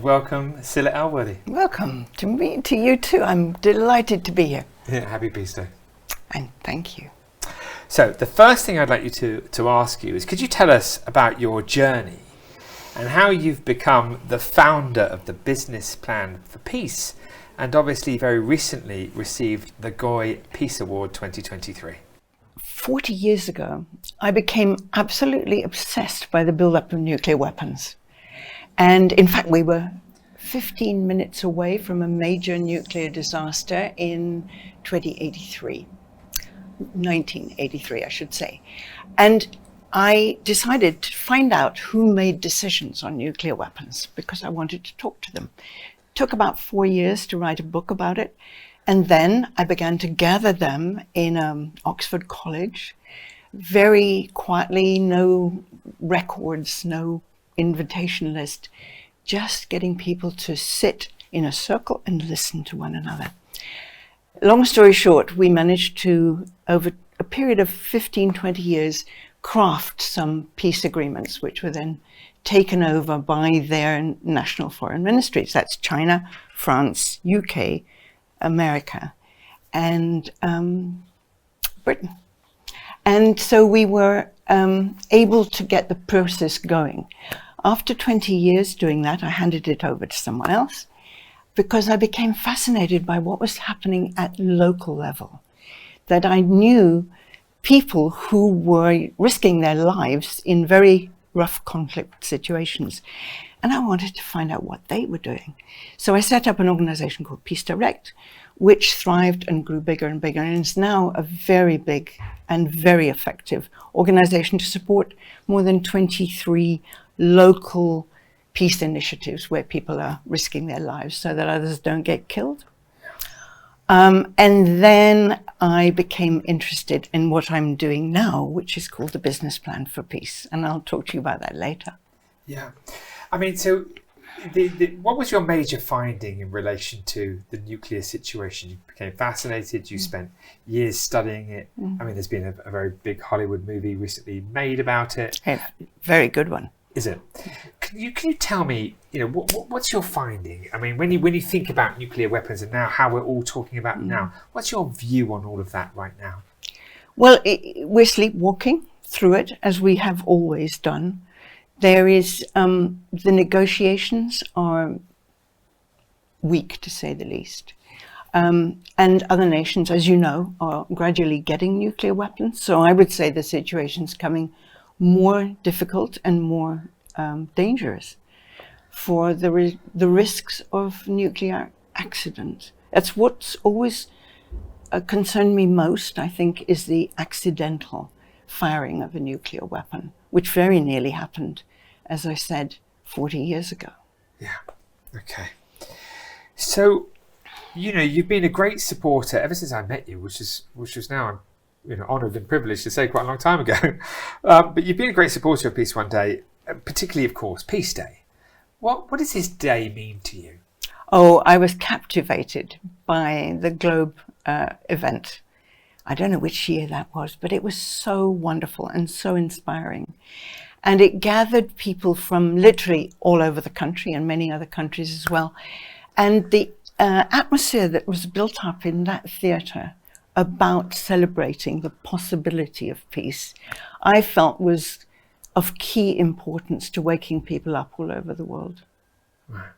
welcome Scilla Elworthy. Welcome to you too. I'm delighted to be here. Yeah, happy Peace Day. And thank you. So the first thing I'd like you to ask you is, could you tell us about your journey and how you've become the founder of the Business Plan for Peace, and obviously very recently received the Goy Peace Award 2023. 40 years ago, I became absolutely obsessed by the buildup of nuclear weapons. And in fact, we were 15 minutes away from a major nuclear disaster in 1983, I should say. And I decided to find out who made decisions on nuclear weapons because I wanted to talk to them. It took about 4 years to write a book about it. And then I began to gather them in Oxford College, very quietly, no records, no invitation list, just getting people to sit in a circle and listen to one another. Long story short, we managed to, over a period of 15, 20 years, craft some peace agreements, which were then taken over by their national foreign ministries. That's China, France, UK, America, and Britain. And so we were able to get the process going. After 20 years doing that, I handed it over to someone else because I became fascinated by what was happening at local level, that I knew people who were risking their lives in very rough conflict situations. And I wanted to find out what they were doing. So I set up an organization called Peace Direct, which thrived and grew bigger and bigger, and is now a very big and very effective organization to support more than 23 local peace initiatives where people are risking their lives so that others don't get killed. And then I became interested in what I'm doing now, which is called the Business Plan for Peace. And I'll talk to you about that later. Yeah. I mean, so what was your major finding in relation to the nuclear situation? You became fascinated, you spent years studying it. I mean, there's been a very big Hollywood movie recently made about it. A very good one. Is it? Can you tell me, what's your finding? I mean, when you think about nuclear weapons and now how we're all talking about it now, what's your view on all of that right now? Well, we're sleepwalking through it, as we have always done. There is, the negotiations are weak, to say the least. And other nations, as you know, are gradually getting nuclear weapons. So I would say the situation's coming more difficult and more dangerous for the risks of nuclear accident. That's what's always concerned me most, I think, is the accidental firing of a nuclear weapon, which very nearly happened, as I said, 40 years ago. Yeah, okay. So, you've been a great supporter ever since I met you, which was now I'm honoured and privileged to say quite a long time ago. But you've been a great supporter of Peace One Day, particularly, of course, Peace Day. What does this day mean to you? Oh, I was captivated by the Globe event. I don't know which year that was, but it was so wonderful and so inspiring. And it gathered people from literally all over the country and many other countries as well. And the atmosphere that was built up in that theatre about celebrating the possibility of peace, I felt was of key importance to waking people up all over the world. Right.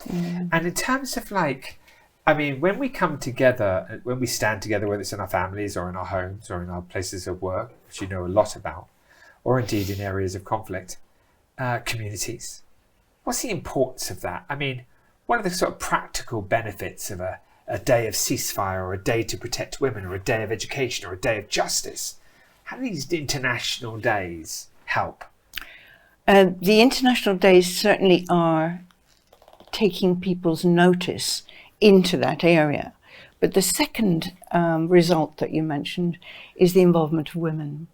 And in terms of when we come together, when we stand together, whether it's in our families or in our homes or in our places of work, which you know a lot about, or indeed in areas of conflict, communities, what's the importance of that? I mean, what are the sort of practical benefits of a day of ceasefire, or a day to protect women, or a day of education, or a day of justice? How do these international days help? The international days certainly are taking people's notice into that area. But the second result that you mentioned is the involvement of women.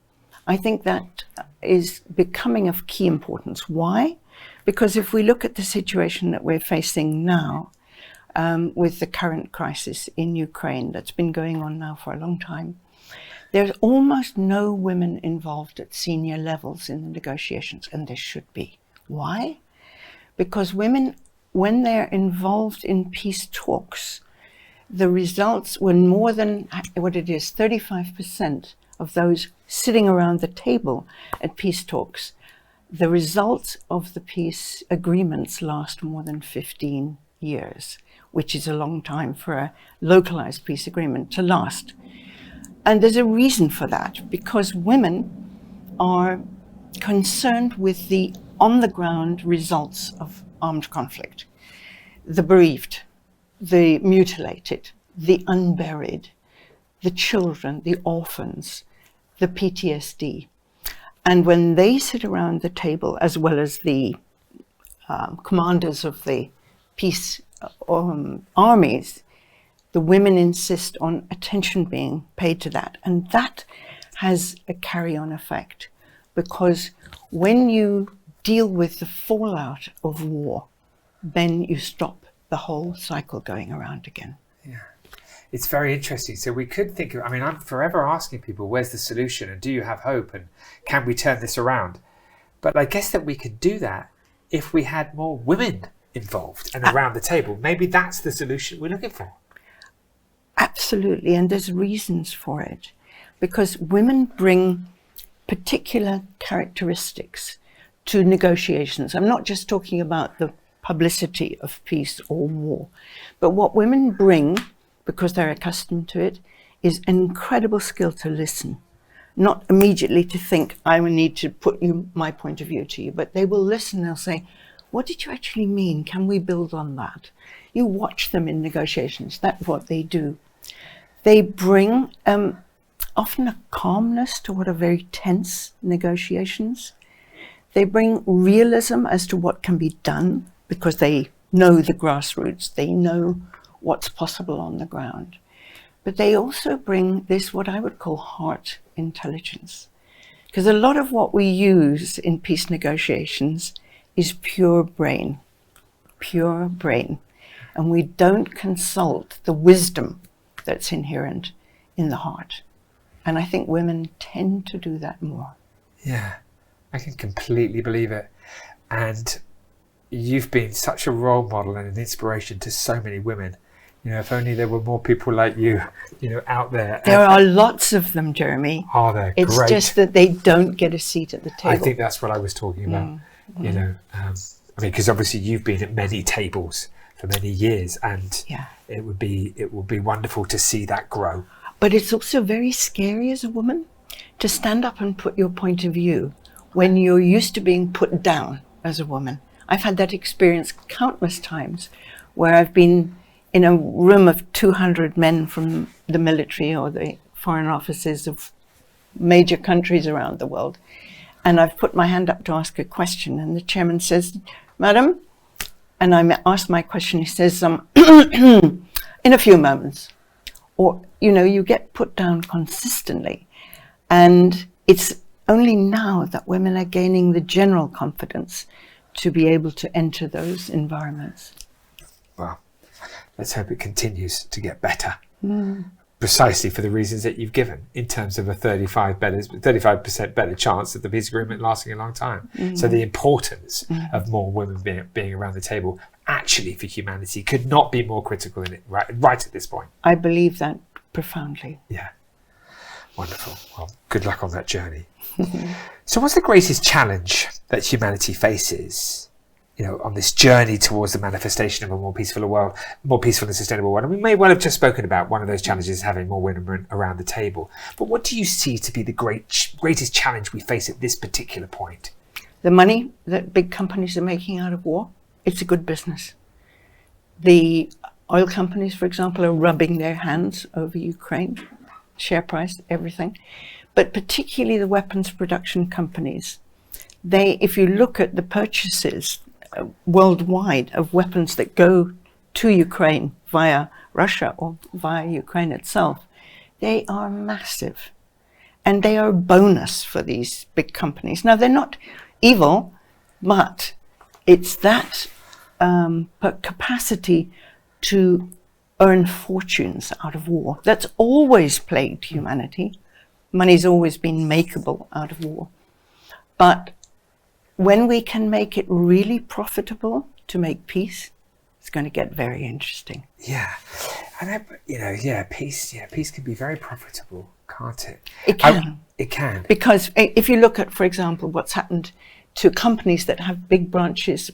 I think that is becoming of key importance. Why? Because if we look at the situation that we're facing now, with the current crisis in Ukraine that's been going on now for a long time, there's almost no women involved at senior levels in the negotiations, and there should be. Why? Because women when they're involved in peace talks, the results were more than what it is, 35% of those sitting around the table at peace talks. The results of the peace agreements last more than 15 years, which is a long time for a localized peace agreement to last. And there's a reason for that, because women are concerned with the on-the-ground results of armed conflict. The bereaved, the mutilated, the unburied, the children, the orphans, the PTSD. And when they sit around the table, as well as the commanders of the peace armies, the women insist on attention being paid to that. And that has a carry-on effect, because when you deal with the fallout of war, then you stop the whole cycle going around again. Yeah. It's very interesting. So we could think of, I mean, I'm forever asking people, where's the solution? And do you have hope? And can we turn this around? But I guess that we could do that if we had more women involved and around the table. Maybe that's the solution we're looking for. Absolutely. And there's reasons for it. Because women bring particular characteristics to negotiations. I'm not just talking about the publicity of peace or war, but what women bring, because they're accustomed to it, is an incredible skill to listen. Not immediately to think, I will need to put my point of view to you, but they will listen. They'll say, what did you actually mean? Can we build on that? You watch them in negotiations. That's what they do. They bring often a calmness to what are very tense negotiations. They bring realism as to what can be done, because they know the grassroots. They know what's possible on the ground. But they also bring this, what I would call heart intelligence. Because a lot of what we use in peace negotiations is pure brain. And we don't consult the wisdom that's inherent in the heart. And I think women tend to do that more. Yeah, I can completely believe it. And you've been such a role model and an inspiration to so many women. You know, if only there were more people like you, out there. There are lots of them, Jeremy. Are there? It's Great. just that they don't get a seat at the table. I think that's what I was talking about. I mean, because obviously you've been at many tables for many years, and it would be wonderful to see that grow. But it's also very scary as a woman to stand up and put your point of view when you're used to being put down as a woman. I've had that experience countless times, where I've been in a room of 200 men from the military or the foreign offices of major countries around the world. And I've put my hand up to ask a question, and the chairman says, Madam, and I ask my question, he says, in a few moments. Or, you get put down consistently. And it's only now that women are gaining the general confidence to be able to enter those environments. Well, let's hope it continues to get better. Precisely for the reasons that you've given, in terms of a 35% better chance of the peace agreement lasting a long time. So the importance of more women being around the table, actually for humanity, could not be more critical in it right at this point. I believe that profoundly. Yeah. Wonderful. Well, good luck on that journey. So what's the greatest challenge that humanity faces, on this journey towards the manifestation of a more peaceful world, more peaceful and sustainable world? And we may well have just spoken about one of those challenges, having more women around the table. But what do you see to be the greatest challenge we face at this particular point? The money that big companies are making out of war, it's a good business. The oil companies, for example, are rubbing their hands over Ukraine, share price, everything. But particularly the weapons production companies, if you look at the purchases worldwide of weapons that go to Ukraine via Russia or via Ukraine itself, they are massive. And they are a bonus for these big companies. Now, they're not evil, but it's that capacity to earn fortunes out of war that's always plagued humanity. Money's always been makeable out of war. But when we can make it really profitable to make peace, it's going to get very interesting. Yeah. And peace can be very profitable, can't it? It can. It can. Because if you look at, for example, what's happened to companies that have big branches,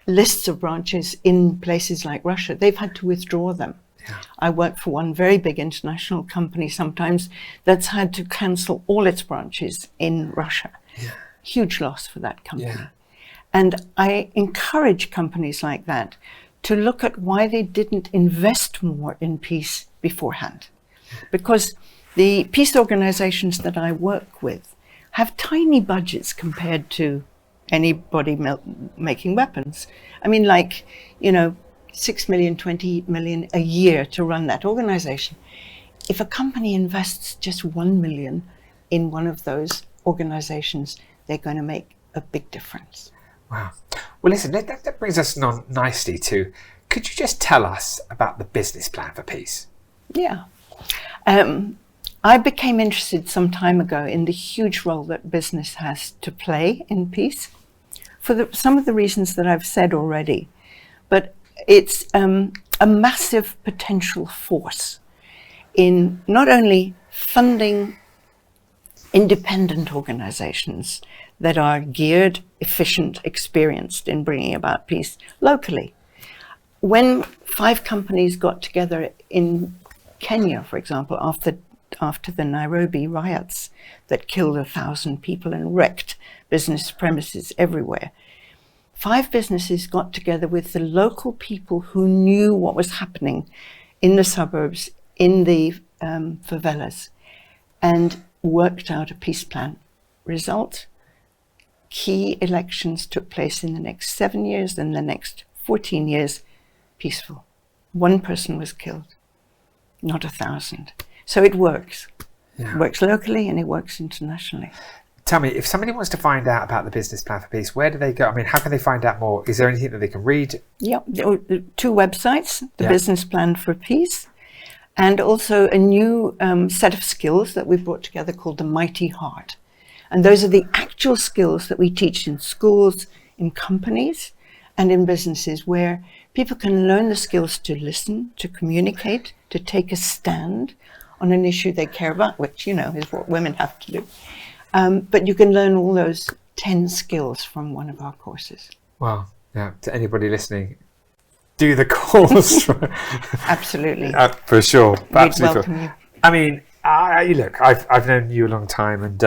lists of branches in places like Russia, they've had to withdraw them. Yeah. I work for one very big international company sometimes that's had to cancel all its branches in Russia. Yeah. Huge loss for that company. Yeah. And I encourage companies like that to look at why they didn't invest more in peace beforehand. Because the peace organizations that I work with have tiny budgets compared to anybody making weapons. I mean, 6 million, 20 million a year to run that organization. If a company invests just 1 million in one of those organizations, they're going to make a big difference. Wow. Well, listen, that brings us on nicely to, could you just tell us about the business plan for peace? Yeah. I became interested some time ago in the huge role that business has to play in peace for some of the reasons that I've said already. But it's a massive potential force in not only funding independent organizations that are geared, efficient, experienced in bringing about peace locally. When 5 companies got together in Kenya, for example, after the Nairobi riots that killed 1,000 people and wrecked business premises everywhere, 5 businesses got together with the local people who knew what was happening in the suburbs, in the favelas, and worked out a peace plan. Result, key elections took place in the next 7 years, and the next 14 years, peaceful. 1 person was killed, not 1,000. So it works. Yeah. It works locally and it works internationally. Tell me, if somebody wants to find out about the business plan for peace, where do they go? I mean, how can they find out more? Is there anything that they can read? Yep, there are 2 websites, the Yeah. Business Plan for Peace, and also a new set of skills that we've brought together called the Mighty Heart. And those are the actual skills that we teach in schools, in companies, and in businesses, where people can learn the skills to listen, to communicate, to take a stand on an issue they care about, which, is what women have to do. But you can learn all those 10 skills from one of our courses. Well, yeah, to anybody listening, do the course. Absolutely. For sure. We'd Absolutely. welcome you. I mean, look, I've known you a long time, and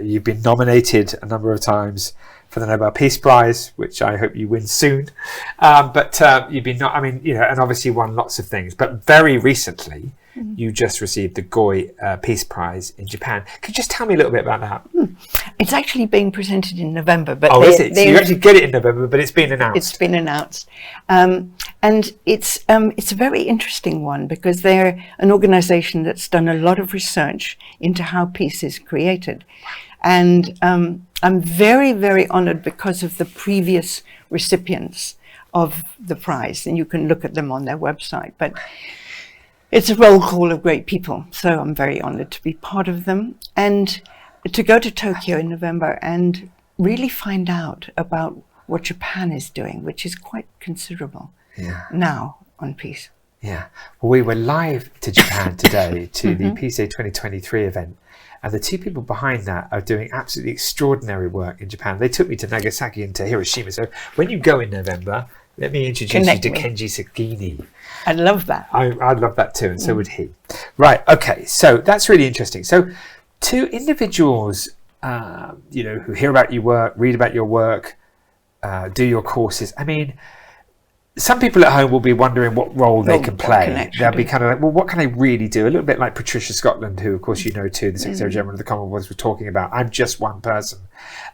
you've been nominated a number of times for the Nobel Peace Prize, which I hope you win soon. But you've been and obviously won lots of things. But very recently, you just received the Goi Peace Prize in Japan. Could you just tell me a little bit about that? It's actually being presented in November. But is it? So you actually get it in November, but it's been announced. It's been announced. And it's a very interesting one, because they're an organization that's done a lot of research into how peace is created. And I'm very, very honored because of the previous recipients of the prize. And you can look at them on their website. But it's a roll call of great people. So I'm very honored to be part of them. And to go to Tokyo in November and really find out about what Japan is doing, which is quite considerable now on peace. Yeah. Well, we were live to Japan today to the Peace Day 2023 event. And the 2 people behind that are doing absolutely extraordinary work in Japan. They took me to Nagasaki and to Hiroshima. So when you go in November, let me introduce you to Kenji Sagini. I'd love that. I'd love that too, and so would he. Right, okay, so that's really interesting. So to individuals, who hear about your work, read about your work, do your courses, I mean, some people at home will be wondering what role they can play. They'll be kind of like, well, what can I really do? A little bit like Patricia Scotland, who, of course, too, the Secretary General of the Commonwealth, was talking about. I'm just one person.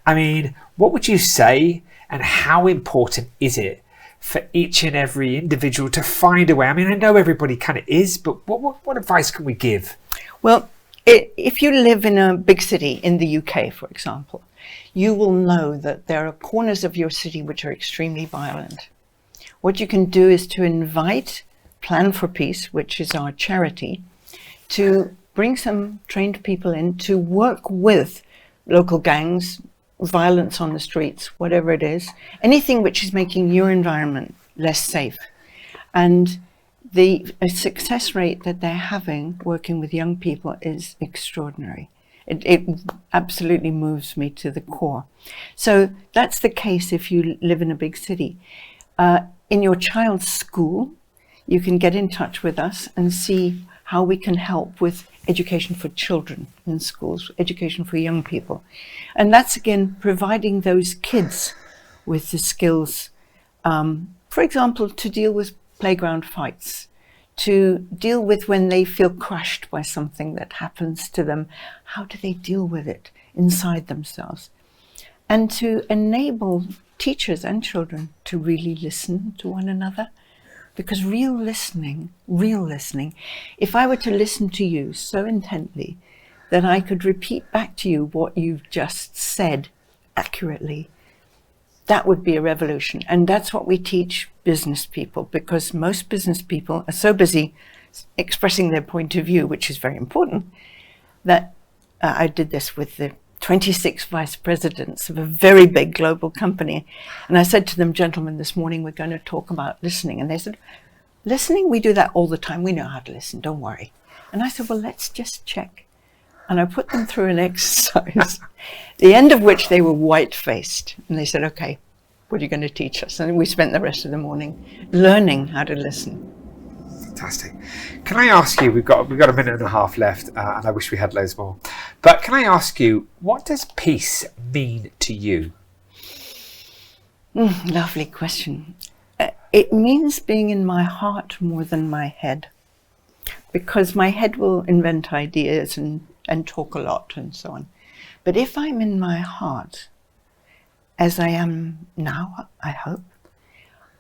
I mean, what would you say, and how important is it for each and every individual to find a way? I mean, I know everybody kind of is, but what advice can we give? Well, if you live in a big city in the UK, for example, you will know that there are corners of your city which are extremely violent. What you can do is to invite Plan for Peace, which is our charity, to bring some trained people in to work with local gangs, violence on the streets, whatever it is, anything which is making your environment less safe. And the success rate that they're having working with young people is extraordinary. It absolutely moves me to the core. So that's the case if you live in a big city. In your child's school, you can get in touch with us and see how we can help with education for children in schools, education for young people. And that's, again, providing those kids with the skills, for example, to deal with playground fights, to deal with when they feel crushed by something that happens to them. How do they deal with it inside themselves? And to enable teachers and children to really listen to one another. Because real listening, if I were to listen to you so intently that I could repeat back to you what you've just said accurately, that would be a revolution. And that's what we teach business people, because most business people are so busy expressing their point of view, which is very important, that I did this with the 26 vice presidents of a very big global company. And I said to them, gentlemen, this morning we're going to talk about listening. And they said, listening? We do that all the time. We know how to listen. Don't worry. And I said, well, let's just check. And I put them through an exercise, the end of which they were white-faced. And they said, okay, what are you going to teach us? And we spent the rest of the morning learning how to listen. Fantastic. Can I ask you, we've got a minute and a half left, and I wish we had loads more, but can I ask you, what does peace mean to you? Lovely question. It means being in my heart more than my head, because my head will invent ideas and talk a lot and so on. But if I'm in my heart, as I am now, I hope,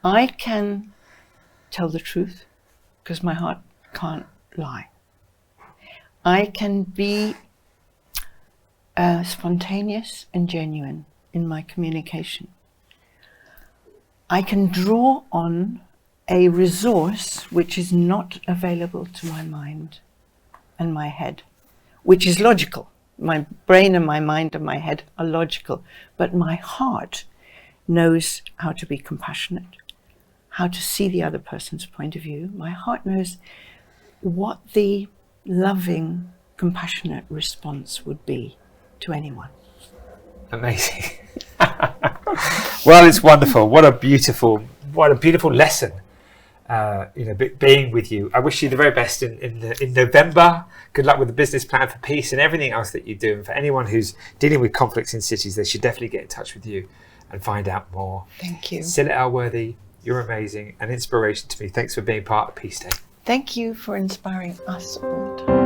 I can tell the truth, because my heart can't lie. I can be spontaneous and genuine in my communication. I can draw on a resource which is not available to my mind and my head, which is logical. My brain and my mind and my head are logical, but my heart knows how to be compassionate, how to see the other person's point of view. My heart knows what the loving, compassionate response would be to anyone. Amazing. Well, it's wonderful. What a beautiful lesson. Being with you. I wish you the very best in November. Good luck with the business plan for peace and everything else that you do. And for anyone who's dealing with conflicts in cities, they should definitely get in touch with you and find out more. Thank you. Scilla Elworthy, you're amazing, an inspiration to me. Thanks for being part of Peace Day. Thank you for inspiring us all the time.